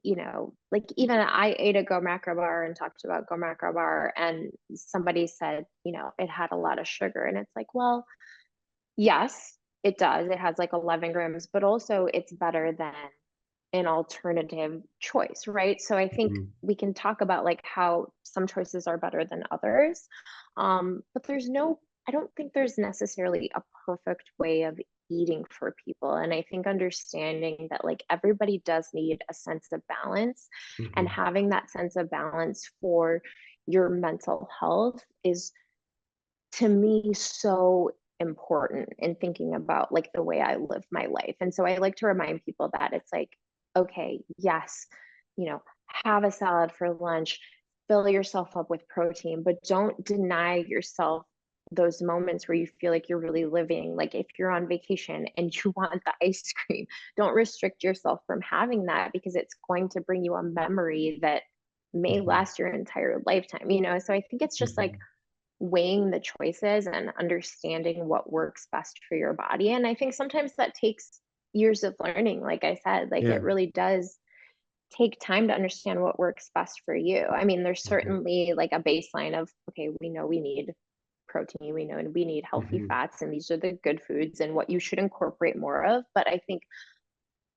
like even I ate a Go Macro bar and talked about Go Macro bar, and somebody said, it had a lot of sugar. And it's like, well, yes, it does. It has like 11 grams, but also it's better than an alternative choice, right? So I think Mhm. we can talk about like how some choices are better than others. But I don't think there's necessarily a perfect way of eating for people. And I think understanding that like everybody does need a sense of balance, and Mhm. having that sense of balance for your mental health is to me so important in thinking about like the way I live my life. And so I like to remind people that it's like, okay, yes, have a salad for lunch, fill yourself up with protein, but don't deny yourself those moments where you feel like you're really living. Like if you're on vacation and you want the ice cream, don't restrict yourself from having that, because it's going to bring you a memory that may Mhm. last your entire lifetime, So I think it's just like Mhm. weighing the choices and understanding what works best for your body. And I think sometimes that takes years of learning. Like I said, like Yeah. it really does take time to understand what works best for you. I mean, there's Mhm. certainly like a baseline of, okay, we know we need protein, we know we need healthy Mhm. fats, and these are the good foods and what you should incorporate more of. But I think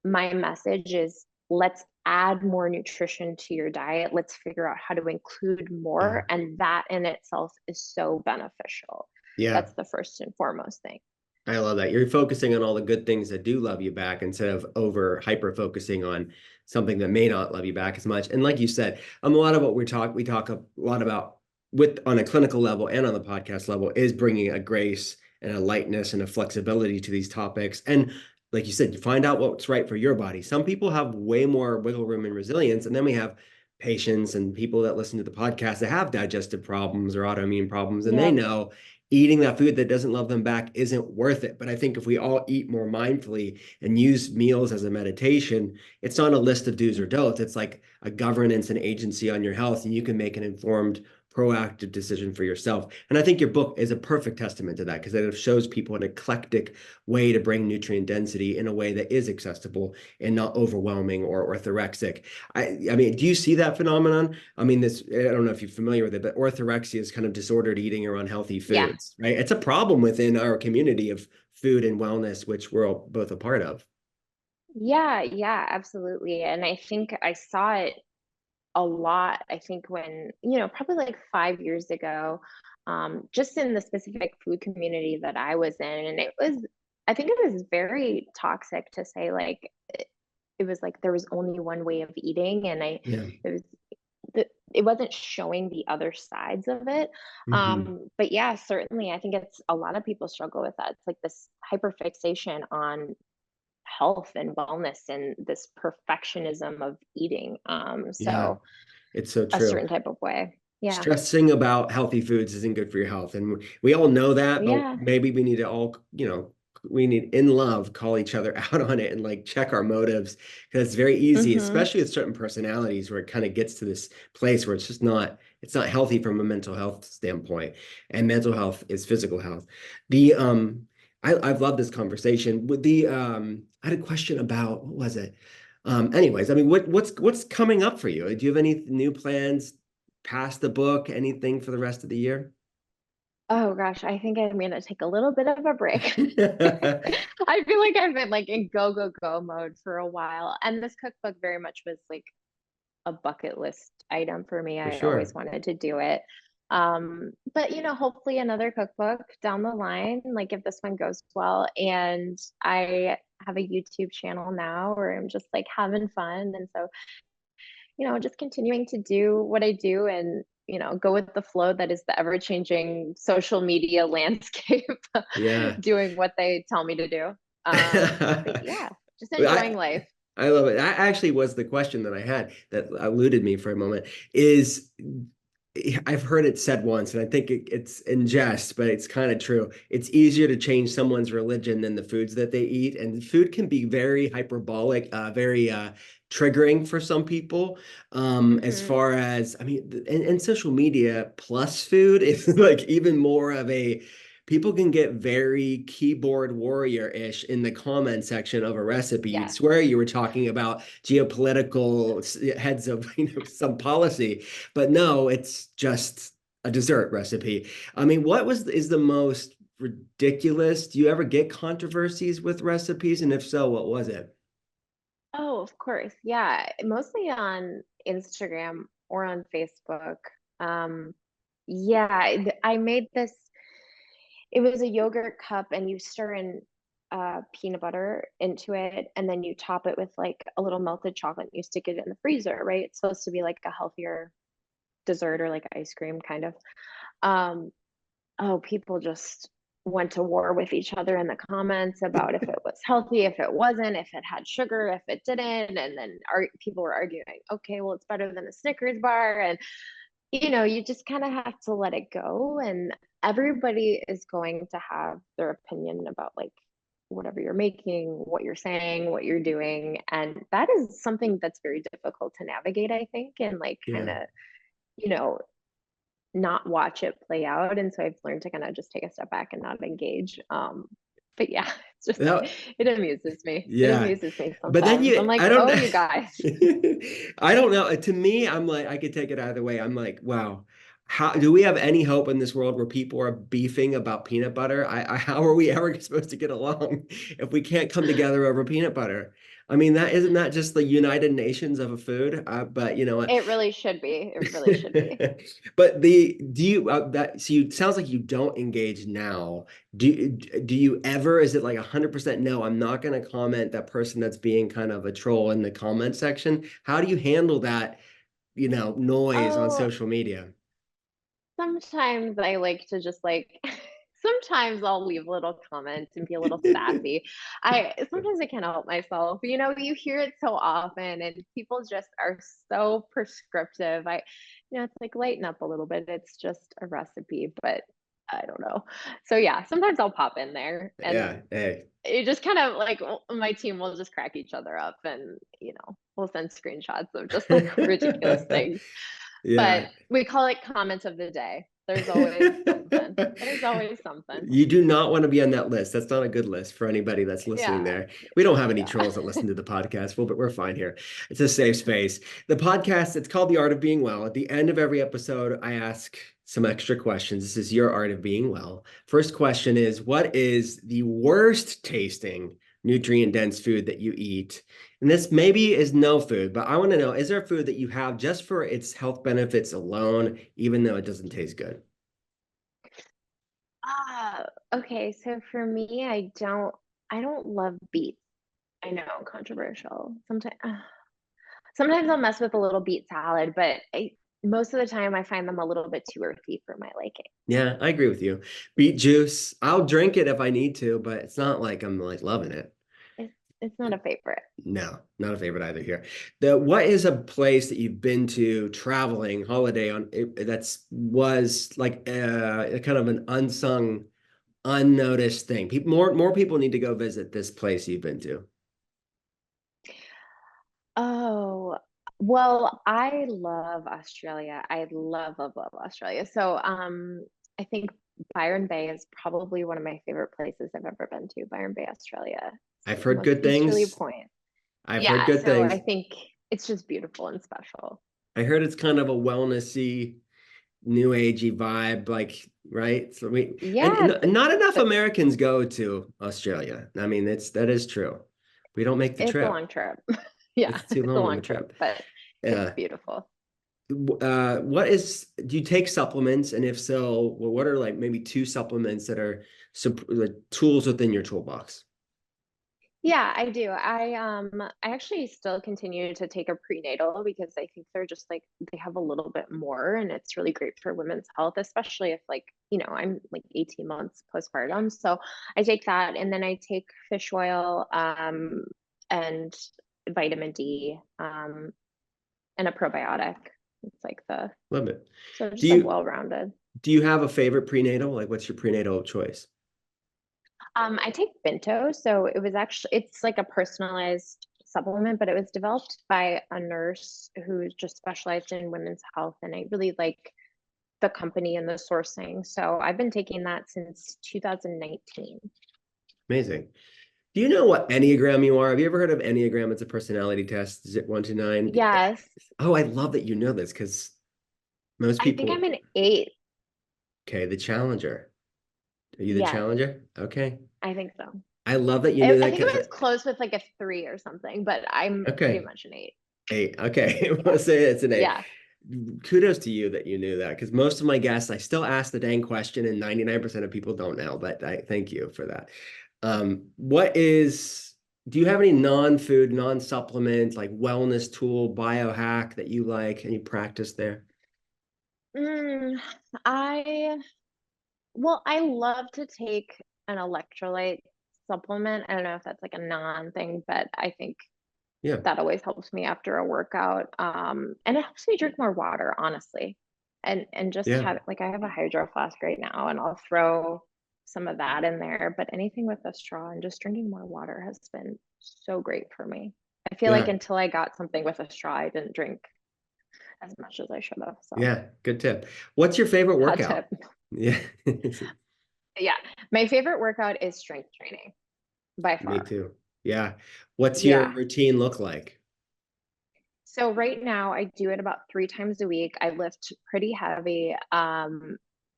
my message is let's add more nutrition to your diet. Let's figure out how to include Yeah. more. And that in itself is so beneficial. Yeah. That's the first and foremost thing. I love that. You're focusing on all the good things that do love you back, instead of over hyper focusing on something that may not love you back as much. And like you said, a lot of what we talk a lot about with on a clinical level and on the podcast level is bringing a grace and a lightness and a flexibility to these topics. And like you said, you find out what's right for your body. Some people have way more wiggle room and resilience, and then we have patients and people that listen to the podcast that have digestive problems or autoimmune problems, and they Yep. know eating that food that doesn't love them back isn't worth it. But I think if we all eat more mindfully and use meals as a meditation, it's not a list of do's or don'ts. It's like a governance and agency on your health, and you can make an informed proactive decision for yourself. And I think your book is a perfect testament to that because it shows people an eclectic way to bring nutrient density in a way that is accessible and not overwhelming or orthorexic. I mean, do you see that phenomenon? I mean, this, I don't know if you're familiar with it, but orthorexia is kind of disordered eating or unhealthy Yeah. foods, right? It's a problem within our community of food and wellness, which we're all both a part of. Yeah, yeah, absolutely. And I think I saw it a lot, I think when, probably like 5 years ago, just in the specific food community that I was in. And I think it was very toxic to say like, it was like there was only one way of eating. And Yeah. it was, it wasn't showing the other sides of it. Hmm. But yeah, certainly, I think it's a lot of people struggle with that. It's like this hyperfixation on health and wellness and this perfectionism of eating. Yeah, So it's so a true. certain type of way. Yeah. Stressing about healthy foods isn't good for your health. And we all know that, but Yeah. maybe we need to all, we need in love call each other out on it and like check our motives because it's very easy, Mm-hmm. especially with certain personalities where it kind of gets to this place where it's not healthy from a mental health standpoint. And mental health is physical health. The I've loved this conversation. With the I had a question about what was it? Anyways, I mean, what's coming up for you? Do you have any new plans past the book? Anything for the rest of the year? Oh gosh, I think I'm gonna take a little bit of a break. I feel like I've been like in go, go, go mode for a while. And this cookbook very much was like a bucket list item for me. For I always sure. wanted to do it. But hopefully another cookbook down the line, like if this one goes well. And I have a YouTube channel now where I'm just like having fun. And so, just continuing to do what I do and, go with the flow that is the ever changing social media landscape, Yeah. doing what they tell me to do. But yeah, just I enjoying life. I love it. That actually was the question that I had that eluded me for a moment. Is I've heard it said once, and I think it's in jest, but it's kind of true. It's easier to change someone's religion than the foods that they eat, and food can be very hyperbolic, very triggering for some people. As Hmm. far as I mean, and social media plus food is like even more of a people can get very keyboard warrior-ish in the comment section of a recipe. You'd Yeah. swear you were talking about geopolitical heads of some policy, but no, it's just a dessert recipe. I mean, what is the most ridiculous? Do you ever get controversies with recipes? And if so, what was it? Oh, of course. Yeah. Mostly on Instagram or on Facebook. Um, yeah, I made this, it was a yogurt cup and you stir in peanut butter into it and then you top it with like a little melted chocolate and you stick it in the freezer, right? It's supposed to be like a healthier dessert or like ice cream kind of. Um, oh, people just went to war with each other in the comments about if it was healthy, if it wasn't, if it had sugar, if it didn't. And then people were arguing, okay, well, it's better than a Snickers bar. And, you just kind of have to let it go. And everybody is going to have their opinion about like whatever you're making, what you're saying, what you're doing. And that is something that's very difficult to navigate, I think, and like kind Yeah. of, you know, not watch it play out. And so I've learned to kind of just take a step back and not engage. But yeah, it's just That, it amuses me. It yeah. amuses me But then sometimes. I'm I like, don't, oh, you guys. I don't know. To me, I'm like, I could take it either way. I'm like, wow, how do we have any hope in this world where people are beefing about peanut butter? How are we ever supposed to get along if we can't come together over peanut butter? I mean, that isn't that just the United Nations of a food? But you know what? It really should be. It really should be. But do you that so you sounds like you don't engage now. Do you ever, is it like 100% no, I'm not going to comment that person that's being kind of a troll in the comment section? How do you handle that, noise on Oh, social media? sometimes I like to just like sometimes I'll leave little comments and be a little sassy. I sometimes I can't help myself. You hear it so often and people just are so prescriptive. It's like lighten up a little bit. It's just a recipe, but I don't know. So yeah, sometimes I'll pop in there and Yeah, hey. it just kind of like my team will just crack each other up and we'll send screenshots of just like ridiculous things. But Yeah. we call it comments of the day. There's always something. There's always something. You do not want to be on that list. That's not a good list for anybody that's listening Yeah. there. We don't have any Yeah. trolls that listen to the podcast, well, but we're fine here. It's a safe space. The podcast, it's called The Art of Being Well. At the end of every episode, I ask some extra questions. This is your art of being well. First question is, what is the worst tasting nutrient dense food that you eat? And this maybe is no food, but I want to know, is there a food that you have just for its health benefits alone, even though it doesn't taste good? Ah, okay. So for me, I don't love beets. I know, controversial. Sometimes I'll mess with a little beet salad, but most of the time I find them a little bit too earthy for my liking. Yeah, I agree with you. Beet juice, I'll drink it if I need to, but it's not like I'm like loving it. It's not a favorite. No, not a favorite either here. What is a place that you've been to traveling holiday on that's was like a kind of an unsung, unnoticed thing? People more people need to go visit this place you've been to. Oh, well, I love Australia. I love, love, love Australia. So, I think Byron Bay is probably one of my favorite places I've ever been to. Byron Bay, Australia. It's I've like the heard most good easterly things. point. I've heard Yeah, good so I things. think it's just beautiful and special. I heard it's kind of a wellnessy new agey vibe, like right. So we Yeah, and not enough th- Americans go to Australia. I mean, that is true. We don't make the it's a trip. long trip. Yeah, It's too it's a long of a long trip, trip. but it's Yeah. beautiful. Do you take supplements? And if so, well, what are like maybe two supplements that are like tools within your toolbox? Yeah, I do. I actually still continue to take a prenatal because I think they're just like they have a little bit more and it's really great for women's health, especially if like, I'm like 18 months postpartum. So I take that and then I take fish oil and vitamin D and a probiotic. It's like the Love it. so Do just a you well-rounded. do you have a favorite prenatal? Like, what's your prenatal choice? I take Binto, so it's like a personalized supplement, but it was developed by a nurse who just specialized in women's health, and I really like the company and the sourcing. So I've been taking that since 2019. Amazing. Do you know what Enneagram you are? Have you ever heard of Enneagram? It's a personality test. Is it 1 to 9? Yes, Oh, I love that you know this because most I think I'm people. an 8. Okay, the challenger. Are you the Yes, challenger? Okay. I think so. I love that you I, knew I that think it because was close with like a 3 or something, but I'm pretty okay, much an 8. 8. Okay, we'll Yeah, say it's an 8. yeah. Kudos to you that you knew that because most of my guests, I still ask the dang question, and 99% of people don't know. But I thank you for that. What is? Do you have any non-food, non-supplement, like wellness tool, biohack that you like and you practice there? Mm, I Well, I love to take an electrolyte supplement. I don't know if that's like a non thing, but I think Yeah, that always helps me after a workout. And it helps me drink more water, honestly. And just yeah, have like I have a hydro flask right now, and I'll throw some of that in there. But anything with a straw and just drinking more water has been so great for me. I feel like yeah, until I got something with a straw, I didn't drink as much as I should have. So yeah. Good tip. What's your favorite hot tip. workout? Yeah, Yeah. My favorite workout is strength training by me far. too. Yeah. What's your Yeah. routine look like? So right now I do it about 3 times a week. I lift pretty heavy.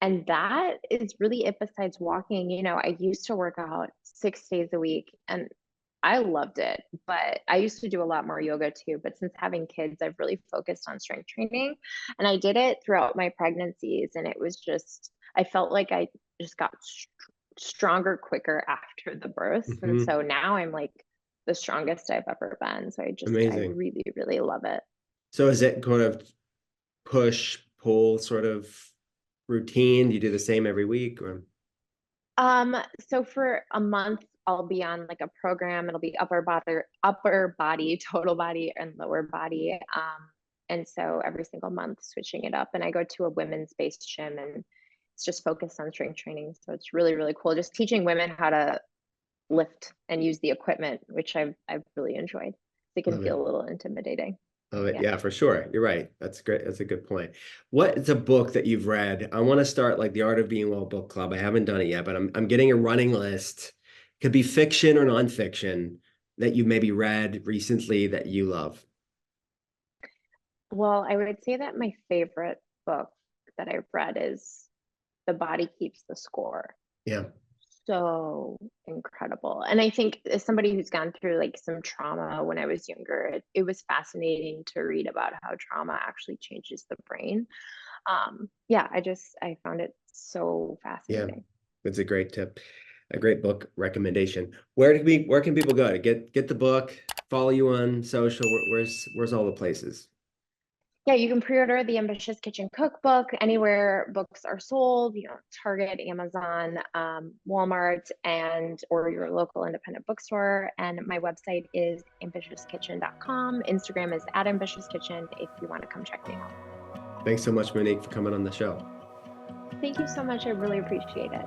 And that is really it besides walking. I used to work out 6 days a week and I loved it, but I used to do a lot more yoga too. But since having kids, I've really focused on strength training and I did it throughout my pregnancies. And it was just, I felt like I just got stronger quicker after the birth. And Hmm. so now I'm like the strongest I've ever been. So I Amazing. really, really love it. So is it kind of push, pull sort of routine? Do you do the same every week or? So for a month, I'll be on like a program. It'll be upper body, total body, and lower body. And so every single month, switching it up. And I go to a women's based gym, and it's just focused on strength training. So it's really, really cool. Just teaching women how to lift and use the equipment, which I've really enjoyed. They can Love feel it. a little intimidating. of it. Yeah. Yeah, for sure. You're right. That's great. That's a good point. What is a book that you've read? I want to start like the Art of Being Well book club. I haven't done it yet, but I'm getting a running list. Could be fiction or nonfiction that you maybe read recently that you love. Well, I would say that my favorite book that I've read is The Body Keeps the Score. Yeah. So incredible. And I think as somebody who's gone through like some trauma when I was younger, it was fascinating to read about how trauma actually changes the brain. Yeah, I found it so Yeah. fascinating. It's a great tip, a great book recommendation. Where can people go to get the book, follow you on social? Where's all the places? Yeah, you can pre-order the Ambitious Kitchen Cookbook anywhere books are sold, Target, Amazon, Walmart, and or your local independent bookstore. And my website is ambitiouskitchen.com. Instagram is @ambitiouskitchen if you want to come check me out. Thanks so much, Monique, for coming on the show. Thank you so much. I really appreciate it.